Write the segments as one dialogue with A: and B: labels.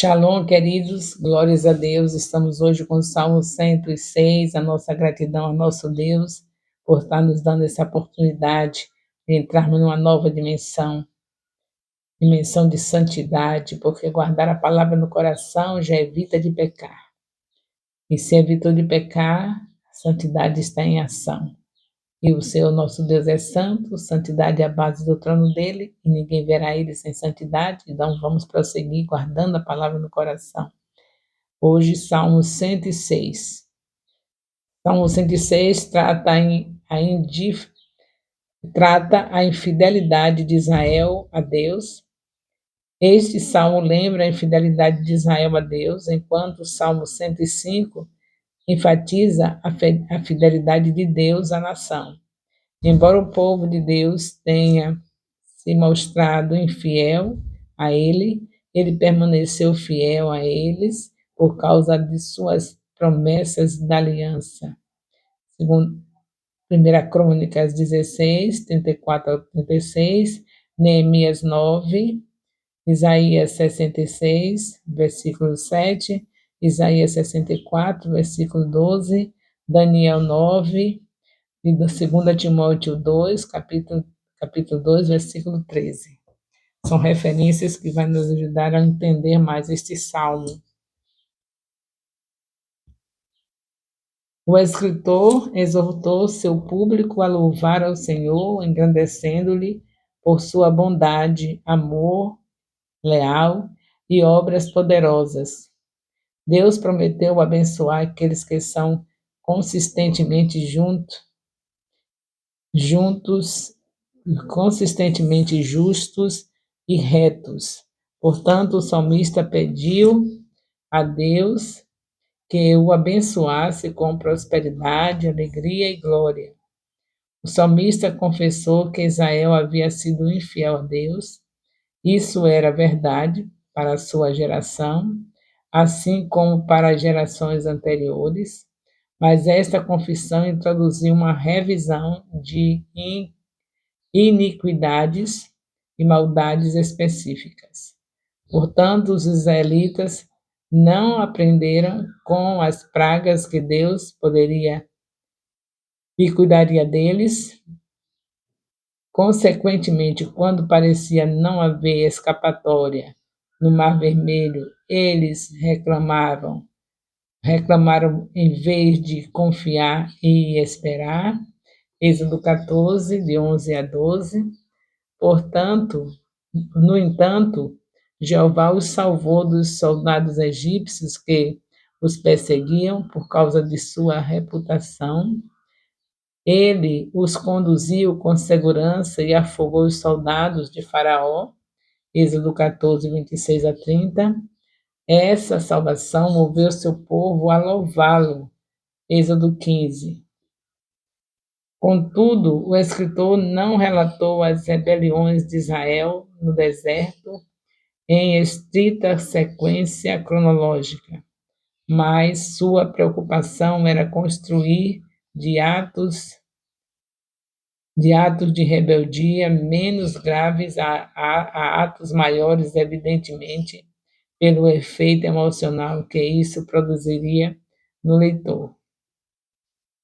A: Shalom, queridos, glórias a Deus. Estamos hoje com o Salmo 106, a nossa gratidão ao nosso Deus por estar nos dando essa oportunidade de entrarmos numa nova dimensão de santidade, porque guardar a palavra no coração já evita de pecar. E se evitou de pecar, a santidade está em ação. E o Senhor nosso Deus é santo, santidade é a base do trono dele, e ninguém verá ele sem santidade, então vamos prosseguir guardando a palavra no coração. Hoje, Salmo 106. Salmo 106 trata a infidelidade de Israel a Deus. Este salmo lembra a infidelidade de Israel a Deus, enquanto o Salmo 105 enfatiza a fidelidade de Deus à nação. Embora o povo de Deus tenha se mostrado infiel a ele, ele permaneceu fiel a eles por causa de suas promessas da aliança. Segundo 1 Crônicas 16, 34 ao 36, Neemias 9, Isaías 66, versículo 7, Isaías 64, versículo 12, Daniel 9, e do 2 Timóteo 2, capítulo 2, versículo 13. São referências que vão nos ajudar a entender mais este salmo. O escritor exortou seu público a louvar ao Senhor, engrandecendo-lhe por sua bondade, amor leal e obras poderosas. Deus prometeu abençoar aqueles que são consistentemente justos e retos. Portanto, o salmista pediu a Deus que o abençoasse com prosperidade, alegria e glória. O salmista confessou que Israel havia sido infiel a Deus. Isso era verdade para a sua geração, assim como para as gerações anteriores, mas esta confissão introduziu uma revisão de iniquidades e maldades específicas. Portanto, os israelitas não aprenderam com as pragas que Deus poderia e cuidaria deles. Consequentemente, quando parecia não haver escapatória no Mar Vermelho, eles reclamaram em vez de confiar e esperar. Êxodo 14, de 11 a 12. No entanto, Jeová os salvou dos soldados egípcios que os perseguiam por causa de sua reputação. Ele os conduziu com segurança e afogou os soldados de Faraó. Êxodo 14, 26 a 30. Essa salvação moveu seu povo a louvá-lo. Êxodo 15. Contudo, o escritor não relatou as rebeliões de Israel no deserto em estrita sequência cronológica, mas sua preocupação era construir de atos de rebeldia menos graves a atos maiores, evidentemente, pelo efeito emocional que isso produziria no leitor.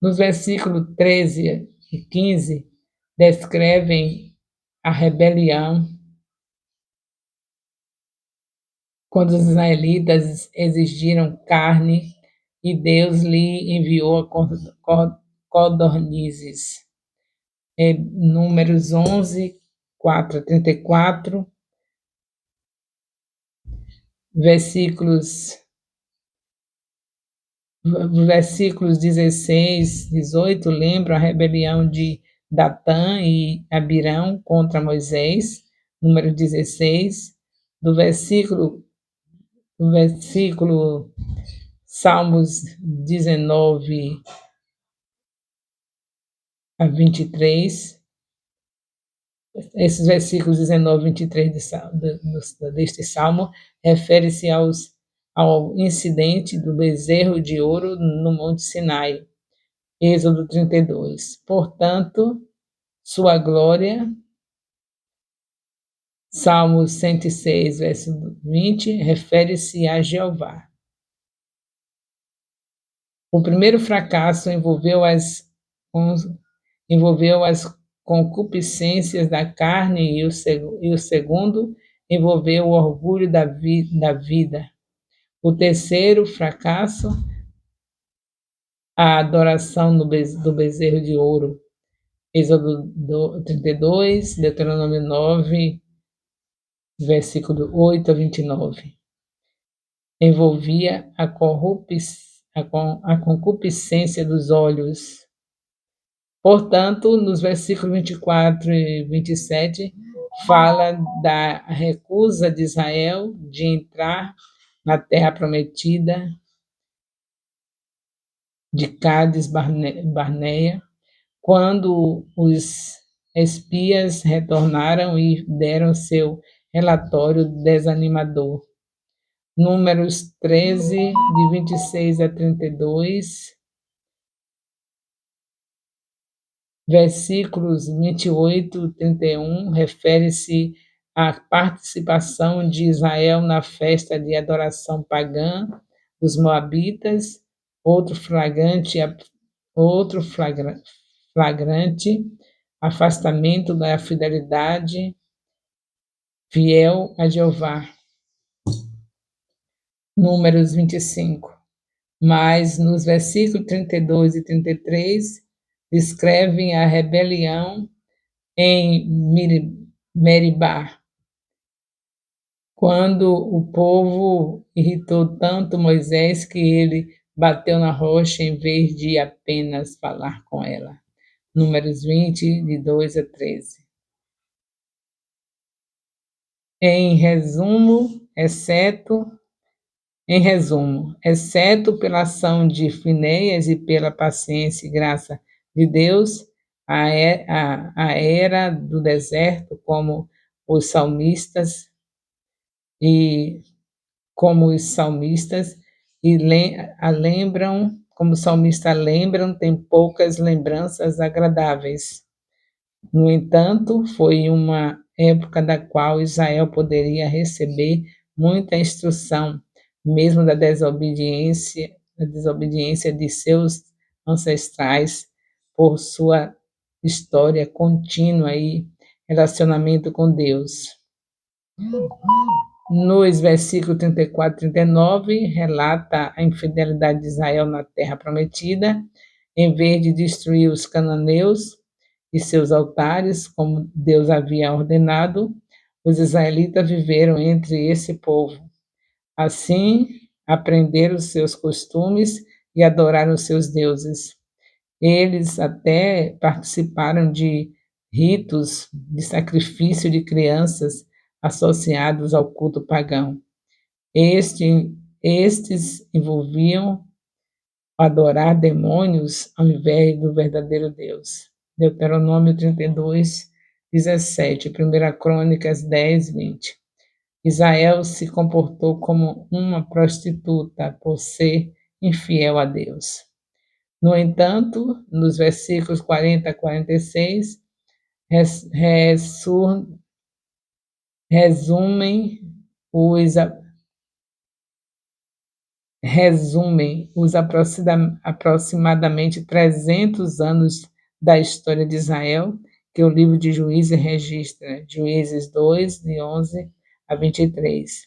A: Nos versículos 13 e 15, descrevem a rebelião quando os israelitas exigiram carne e Deus lhe enviou codornizes. Números 11, 4 a 34, versículos 16, 18 lembram a rebelião de Datã e Abirão contra Moisés. Número 16, do versículo Salmos 19 a 23. Esses versículos 19 e 23 deste salmo refere-se ao incidente do bezerro de ouro no Monte Sinai. Êxodo 32. Portanto, sua glória Salmo 106, verso 20, refere-se a Jeová. O primeiro fracasso envolveu as concupiscências da carne e o segundo envolveu o orgulho da vida. O terceiro fracasso, a adoração do bezerro de ouro. Êxodo 32, Deuteronômio 9, versículo 8 a 29. Envolvia a concupiscência dos olhos. Portanto, nos versículos 24 e 27, fala da recusa de Israel de entrar na terra prometida de Cádiz Barneia, quando os espias retornaram e deram seu relatório desanimador. Números 13, de 26 a 32, versículos 28 e 31, refere-se à participação de Israel na festa de adoração pagã dos Moabitas, outro flagrante afastamento da fidelidade fiel a Jeová. Números 25. Mas nos versículos 32 e 33, descrevem a rebelião em Meribá, quando o povo irritou tanto Moisés que ele bateu na rocha em vez de apenas falar com ela. Números 20, de 2 a 13. Em resumo, exceto pela ação de Finéias e pela paciência e graça de Deus, a era do deserto, como os salmistas e lembram, como o salmista lembram, tem poucas lembranças agradáveis. No entanto, foi uma época da qual Israel poderia receber muita instrução, mesmo da desobediência de seus ancestrais, por sua história contínua e relacionamento com Deus. Nos versículos 34 e 39, relata a infidelidade de Israel na terra prometida. Em vez de destruir os cananeus e seus altares, como Deus havia ordenado, os israelitas viveram entre esse povo. Assim, aprenderam seus costumes e adoraram seus deuses. Eles até participaram de ritos de sacrifício de crianças associados ao culto pagão. Estes envolviam adorar demônios ao invés do verdadeiro Deus. Deuteronômio 32, 17, 1 Crônicas 10, 20. Israel se comportou como uma prostituta por ser infiel a Deus. No entanto, nos versículos 40 a 46, resumem os aproximadamente 300 anos da história de Israel, que o livro de Juízes registra, Juízes 2, de 11 a 23.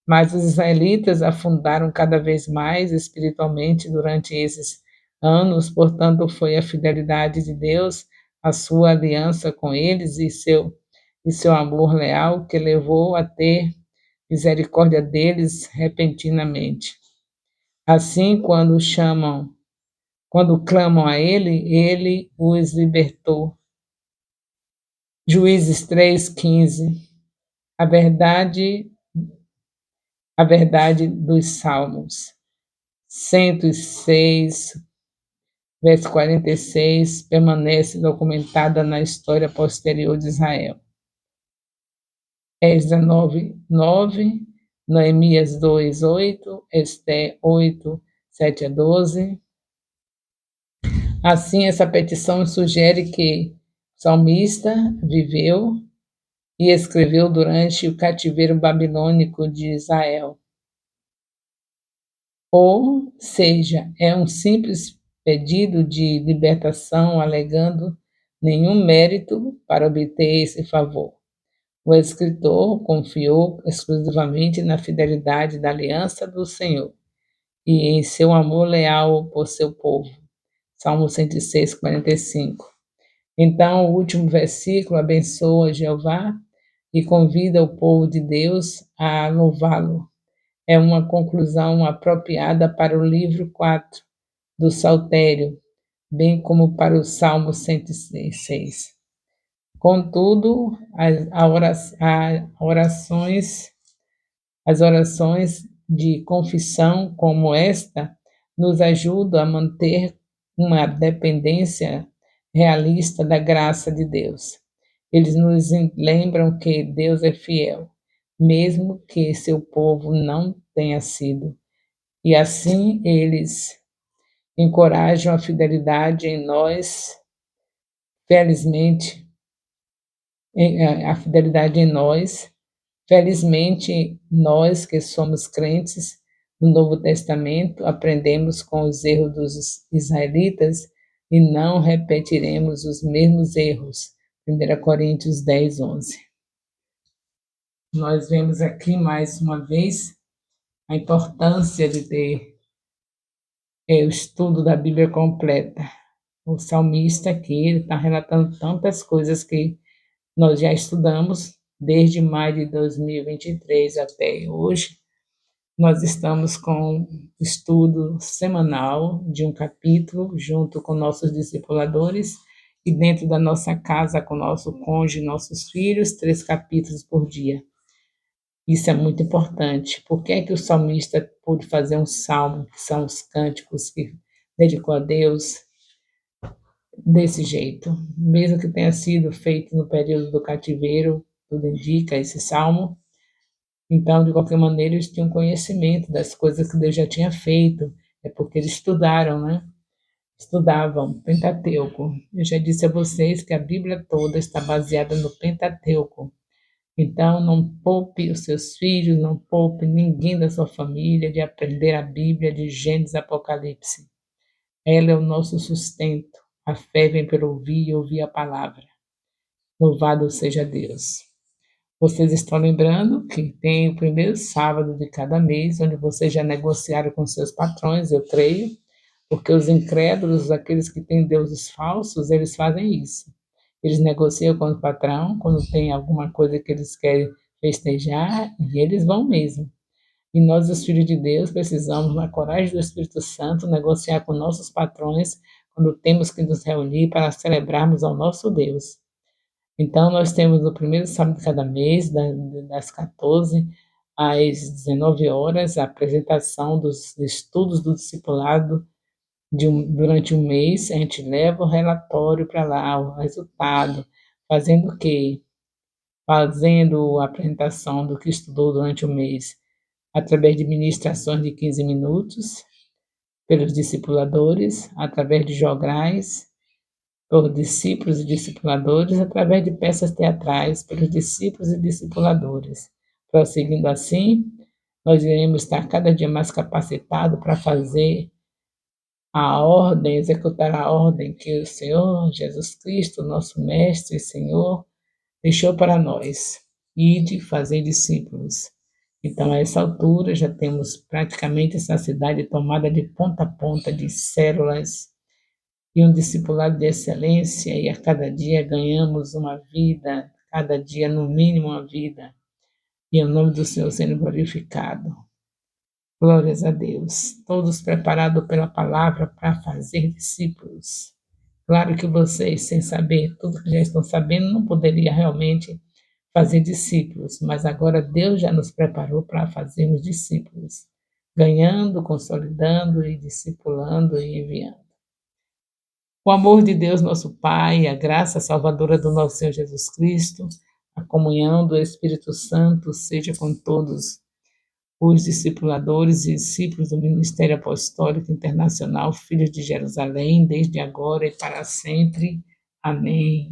A: Mas os israelitas afundaram cada vez mais espiritualmente durante esses anos, portanto, foi a fidelidade de Deus, a sua aliança com eles e seu amor leal que levou a ter misericórdia deles repentinamente. Assim, quando clamam a ele os libertou. Juízes 3:15. A verdade dos Salmos. 106, verso 46, permanece documentada na história posterior de Israel. Esdras 9:9, Neemias 2:8, Ester 8, 7 a 12. Assim, essa petição sugere que o salmista viveu e escreveu durante o cativeiro babilônico de Israel. Ou seja, é um simples pedido de libertação alegando nenhum mérito para obter esse favor. O escritor confiou exclusivamente na fidelidade da aliança do Senhor e em seu amor leal por seu povo. Salmo 106, 45. Então, o último versículo abençoa Jeová e convida o povo de Deus a louvá-lo. É uma conclusão apropriada para o livro 4 do Saltério, bem como para o Salmo 106. Contudo, as orações de confissão como esta nos ajudam a manter uma dependência realista da graça de Deus. Eles nos lembram que Deus é fiel, mesmo que seu povo não tenha sido. E assim eles encorajam a fidelidade em nós, felizmente, a fidelidade em nós. Felizmente, nós que somos crentes no Novo Testamento, aprendemos com os erros dos israelitas e não repetiremos os mesmos erros. 1 Coríntios 10, 11. Nós vemos aqui mais uma vez a importância de ter o estudo da Bíblia completa. O salmista aqui, ele está relatando tantas coisas que nós já estudamos desde maio de 2023 até hoje. Nós estamos com um estudo semanal de um capítulo junto com nossos discipuladores e dentro da nossa casa com nosso cônjuge, nossos filhos, 3 capítulos por dia. Isso é muito importante. Por que é que o salmista pôde fazer um salmo, que são os cânticos que dedicou a Deus, desse jeito? Mesmo que tenha sido feito no período do cativeiro, tudo indica esse salmo. Então, de qualquer maneira, eles tinham conhecimento das coisas que Deus já tinha feito. É porque eles estudaram, né? Estudavam Pentateuco. Eu já disse a vocês que a Bíblia toda está baseada no Pentateuco. Então, não poupe os seus filhos, não poupe ninguém da sua família de aprender a Bíblia de Gênesis a Apocalipse. Ela é o nosso sustento. A fé vem pelo ouvir e ouvir a palavra. Louvado seja Deus. Vocês estão lembrando que tem o primeiro sábado de cada mês, onde vocês já negociaram com seus patrões, eu creio, porque os incrédulos, aqueles que têm deuses falsos, eles fazem isso. Eles negociam com o patrão quando tem alguma coisa que eles querem festejar, e eles vão mesmo. E nós, os filhos de Deus, precisamos, na coragem do Espírito Santo, negociar com nossos patrões quando temos que nos reunir para celebrarmos ao nosso Deus. Então, nós temos no primeiro sábado de cada mês, das 14 às 19 horas, a apresentação dos estudos do discipulado durante um mês. A gente leva o relatório para lá, o resultado, fazendo o quê? Fazendo a apresentação do que estudou durante o mês, através de ministrações de 15 minutos, pelos discipuladores, através de jograis, por discípulos e discipuladores, através de peças teatrais, pelos discípulos e discipuladores. Prosseguindo assim, nós iremos estar cada dia mais capacitados para fazer a ordem, executar a ordem que o Senhor Jesus Cristo, nosso Mestre e Senhor, deixou para nós, e de fazer discípulos. Então, a essa altura, já temos praticamente essa cidade tomada de ponta a ponta de células, e um discipulado de excelência, e a cada dia ganhamos uma vida, cada dia no mínimo uma vida, e o nome do Senhor sendo glorificado. Glórias a Deus. Todos preparados pela palavra para fazer discípulos. Claro que vocês, sem saber tudo que já estão sabendo, não poderiam realmente fazer discípulos, mas agora Deus já nos preparou para fazermos discípulos, ganhando, consolidando e discipulando e enviando. O amor de Deus, nosso Pai, a graça salvadora do nosso Senhor Jesus Cristo, a comunhão do Espírito Santo seja com todos os discipuladores e discípulos do Ministério Apostólico Internacional, Filhos de Jerusalém, desde agora e para sempre. Amém.